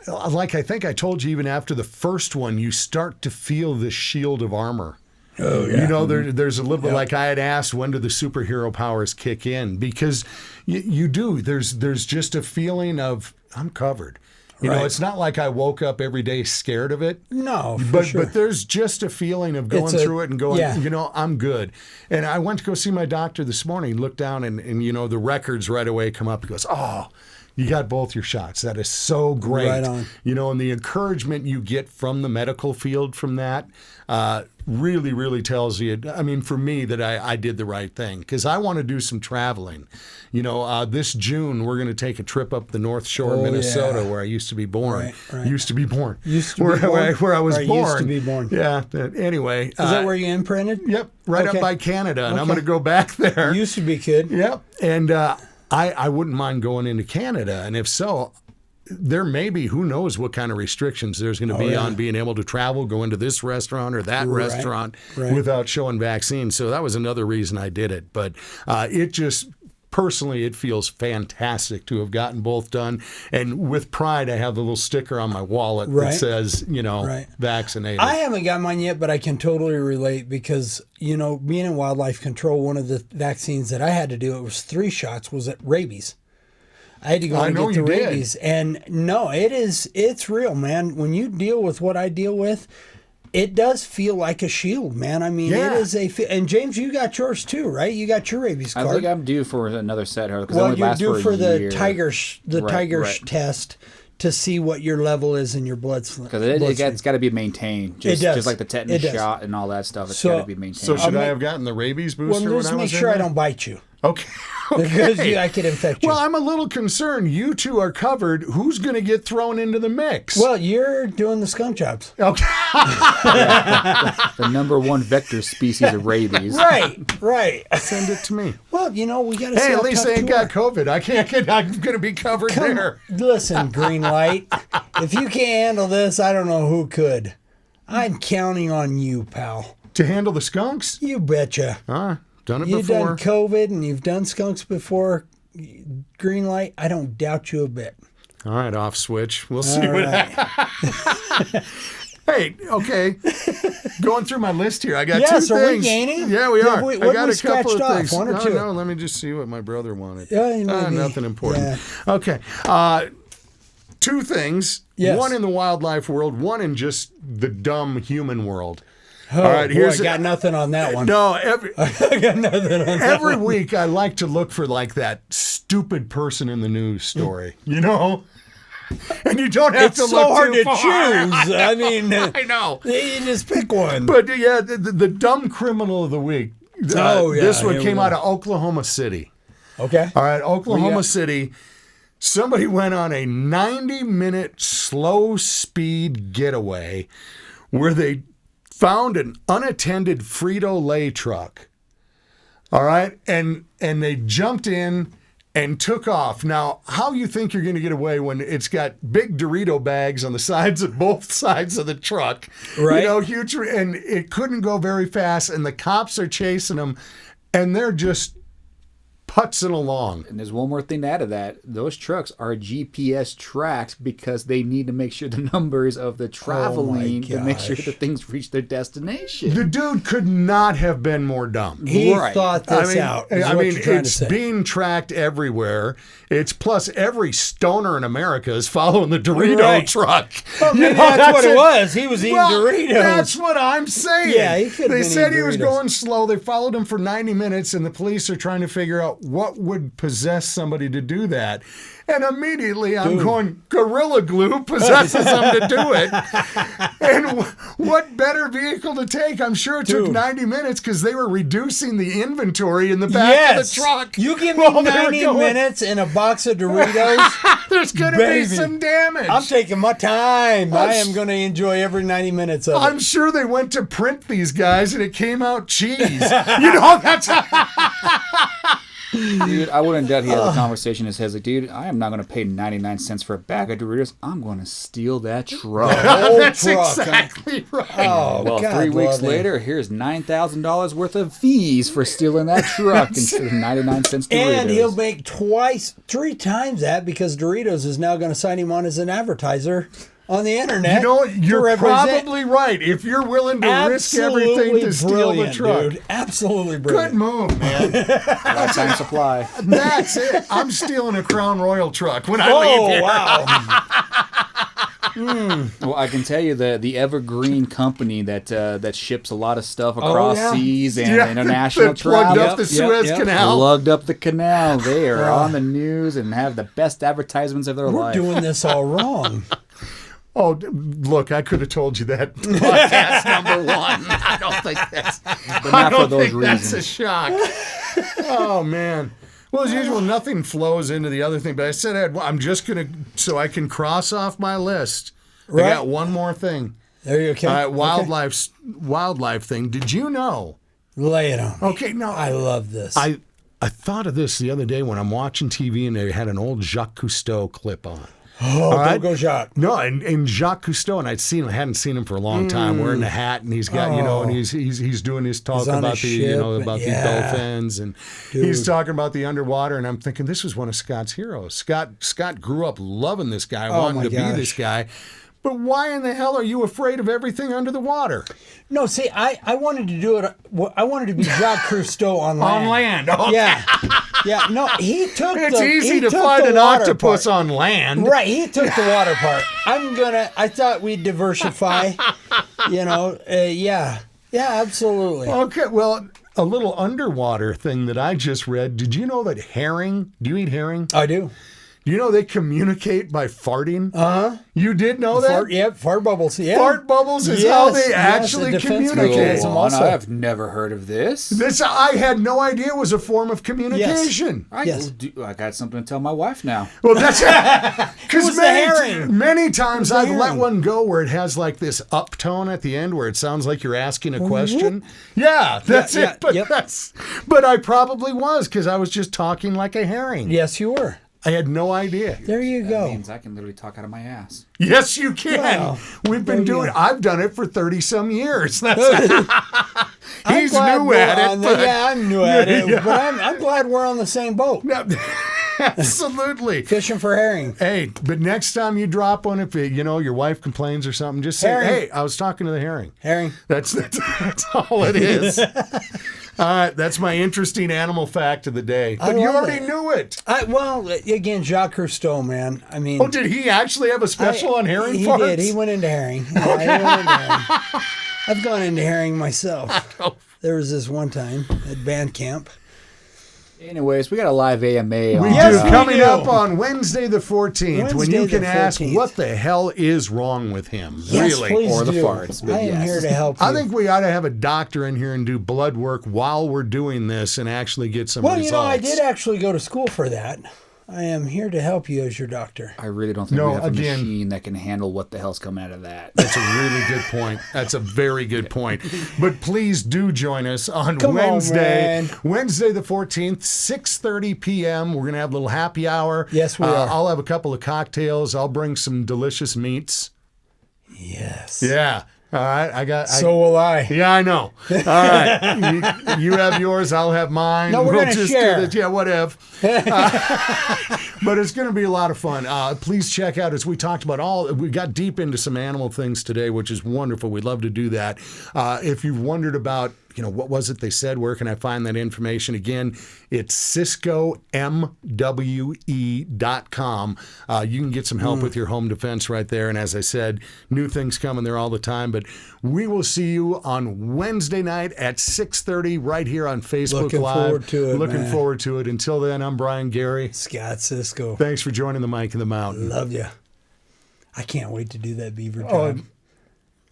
like I think I told you, even after the first one, you start to feel this shield of armor. Oh, yeah. There's a little bit like I had asked, when do the superhero powers kick in? Because you do. There's just a feeling of, I'm covered. It's not like I woke up every day scared of it. No, but there's just a feeling of going through it and going, yeah. I'm good. And I went to go see my doctor this morning, looked down, and the records right away come up. He goes, oh, you got both your shots. That is so great. Right on. And the encouragement you get from the medical field from that really, really tells you, I mean, for me, that I did the right thing, because I want to do some traveling. This June, we're going to take a trip up the North Shore of Minnesota, where I used to be born. Right. Used to be born. Where Where I was born. Used to be born. Yeah. Anyway. Is that where you imprinted? Yep. Right up by Canada. And I'm going to go back there. Used to be kid. Yep. And I wouldn't mind going into Canada. And if so, there may be, who knows what kind of restrictions there's going to be on being able to travel, go into this restaurant or that restaurant without showing vaccines. So that was another reason I did it. But it just, personally, it feels fantastic to have gotten both done. And with pride, I have the little sticker on my wallet that says, vaccinated. I haven't got mine yet, but I can totally relate because, being in wildlife control, one of the vaccines that I had to do, it was 3 shots, was at rabies. I had to go and get the rabies. And no, it's real, man. When you deal with what I deal with, it does feel like a shield, man. I mean, it is and James, you got yours too, right? You got your rabies card. I think I'm due for another set here. Well, you're due for the tiger test to see what your level is in your blood. Because it's got to be maintained. Just like the tetanus shot and all that stuff. It's got to be maintained. So should I have gotten the rabies booster? Well, just make sure I don't bite you. Okay. Because I could infect you. Well, I'm a little concerned. You two are covered. Who's going to get thrown into the mix? Well, you're doing the skunk jobs. Okay. The number 1 vector species of rabies. Right. Send it to me. Well, we got to. Hey, at least I ain't got COVID. I'm going to be covered there. Listen, green light. If you can't handle this, I don't know who could. I'm counting on you, pal. To handle the skunks? You betcha. Done it You've before. done COVID and you've done skunks before. Green light, I don't doubt you a bit. All right, off switch. We'll see what happens. Hey, okay. Going through my list here, I got 2 things. Are we gaining? Yeah, we are. I got a couple of things. One or two? No, let me just see what my brother wanted. Yeah, nothing important. Yeah. Okay. 2 things. Yes. One in the wildlife world, one in just the dumb human world. Oh, all right, I got nothing on that one. No, I got nothing on that every one. week I like to look for like that stupid person in the news story, And you don't have to look too far. It's so hard to choose. I mean, I know. You just pick one. But yeah, the dumb criminal of the week. This one came out of Oklahoma City. Okay. All right, Oklahoma City. Somebody went on a 90-minute slow speed getaway where they found an unattended Frito-Lay truck. All right, and they jumped in, and took off. Now, how you think you're going to get away when it's got big Dorito bags on the sides of both sides of the truck? Right. You know, huge, and it couldn't go very fast, and the cops are chasing them, and they're just putzing along. And there's one more thing to add to that. Those trucks are GPS tracked because they need to make sure the numbers of the traveling to make sure that things reach their destination. The dude could not have been more dumb. He thought this out. I mean, it's being tracked everywhere. It's plus every stoner in America is following the Dorito truck. Well, maybe that's what it was. He was eating Doritos. That's what I'm saying. Yeah, he could have They been said eating he was Doritos. going slow. They followed him for 90 minutes, and the police are trying to figure out what would possess somebody to do that. And immediately I'm going, Gorilla Glue possesses them to do it. And what better vehicle to take? I'm sure it took 90 minutes because they were reducing the inventory in the back of the truck. You give me 90 minutes and a box of Doritos. There's going to be some damage. I'm taking my time. I am going to enjoy every 90 minutes of it. I'm sure they went to print these guys and it came out cheese. You know, that's... Dude, I wouldn't doubt he had a conversation in his head like, dude, I am not going to pay 99 cents for a bag of Doritos. I'm going to steal that truck. That's exactly right. Oh, Well, God, 3 weeks love it. later, here's $9,000 worth of fees for stealing that truck instead of 99 cents Doritos. And he'll make 3 times that because Doritos is now going to sign him on as an advertiser on the internet. You know what? You're probably right. If you're willing to risk everything to steal the truck. Dude. Absolutely brilliant. Good move, man. Lifetime supply. That's it. I'm stealing a Crown Royal truck when I leave here. Wow. Well, I can tell you the Evergreen company that ships a lot of stuff across seas and international travel. Plugged up the Suez Canal. Plugged up the canal. They are on the news and have the best advertisements of their We're life. doing this all wrong. Oh, look, I could have told you that. Podcast number 1. I don't think that's, But not for those reasons. That's a shock. Oh, man. Well, as usual, nothing flows into the other thing. But I said I'm just going to, so I can cross off my list. Right. I got one more thing. There you go. All right, wildlife thing. Did you know? Lay it on. Okay, no. I love this. I thought of this the other day when I'm watching TV and they had an old Jacques Cousteau clip on. Oh, go Jacques. No, and Jacques Cousteau, and I hadn't seen him for a long time, wearing the hat, and he's got, and he's doing his talk about the dolphins, and he's talking about the underwater, and I'm thinking this was one of Scott's heroes. Scott grew up loving this guy, wanting to be this guy. But why in the hell are you afraid of everything under the water? No, see, I wanted to do it. I wanted to be Jacques Cousteau on land. On land, okay. Yeah. No, he took. It's easy to find an octopus on land, right? He took the water part. I thought we'd diversify. Yeah, absolutely. Okay, well, a little underwater thing that I just read. Did you know that herring? Do you eat herring? I do. You know they communicate by farting? You did know that? Fart bubbles. Yeah. Fart bubbles is how they actually communicate. I have never heard of this. This I had no idea was a form of communication. Yes. I got something to tell my wife now. Well, that's because herring. many times I've let one go where it has like this uptone at the end where it sounds like you're asking a question. Yeah, that's it. But I probably was because I was just talking like a herring. Yes, you were. I had no idea. There you That go. means I can literally talk out of my ass. Yes, you can. Wow. We've been doing. I've done it for 30-some years. He's I'm new at it. I'm new at it. But I'm glad we're on the same boat. Absolutely. Fishing for herring. Hey, but next time you drop one, if your wife complains or something, just say, Herring. "Hey, I was talking to the herring." Herring. That's all it is. All right, that's my interesting animal fact of the day. But you already knew it. Again, Jacques Cousteau, man. I mean, Oh, did he actually have a special on herring he farts? did. He went into herring. Yeah, he went into herring. I've gone into herring myself. There was this one time at band camp. Anyways, we got a live AMA. We Yes, do. we Coming do. up on Wednesday the 14th, when you Wednesday can the ask 14th. what the hell is wrong with him. Yes, really. please Or the do. farts, but I am yes. here to help you. I think we ought to have a doctor in here and do blood work while we're doing this and actually get some results. I did actually go to school for that. I am here to help you as your doctor. I really don't think No, we have a again- machine that can handle what the hell's coming out of that. That's a really good point. That's a very good point. But please do join us on Come on, Wednesday, man. Wednesday the 14th, 6:30 p.m. We're going to have a little happy hour. Yes, we are. I'll have a couple of cocktails. I'll bring some delicious meats. Yes. Yeah. All right. So will I. Yeah, I know. All right. You have yours. I'll have mine. No, we're We'll gonna just share. do this. Yeah, whatever. But it's going to be a lot of fun. Please check out, as we talked about, we got deep into some animal things today, which is wonderful. We'd love to do that. If you've wondered about, what was it they said? Where can I find that information? Again, it's CiscoMWE.com. You can get some help with your home defense right there. And as I said, new things coming there all the time. But we will see you on Wednesday night at 6:30 right here on Facebook Looking Live. forward to it, Looking man. forward to it. Until then, I'm Brian Gary. Scott Cisco. Thanks for joining the Mike and the Mountain. Love you. I can't wait to do that beaver Oh, job.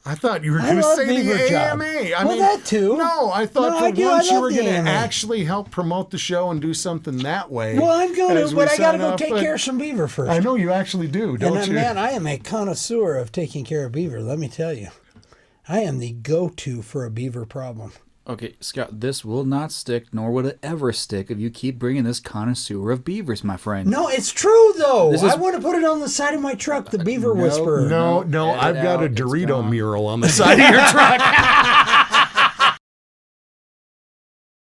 I thought you were I going to love say beaver the job. AMA. Well, that too. No, I thought No, for I do. I once you love were the going to AMA. actually help promote the show and do something that way. Well, I'm going as to, we but I got to sign go off, take but care of some beaver first. I know you actually do, don't And you? man, I am a connoisseur of taking care of beaver. Let me tell you, I am the go-to for a beaver problem. Okay, Scott, this will not stick, nor will it ever stick if you keep bringing this connoisseur of beavers, my friend. No, it's true though. This is- I want to put it on the side of my truck. The Beaver Whisperer. No, Edit I've got a out, it's Dorito gone. mural on the side of your truck.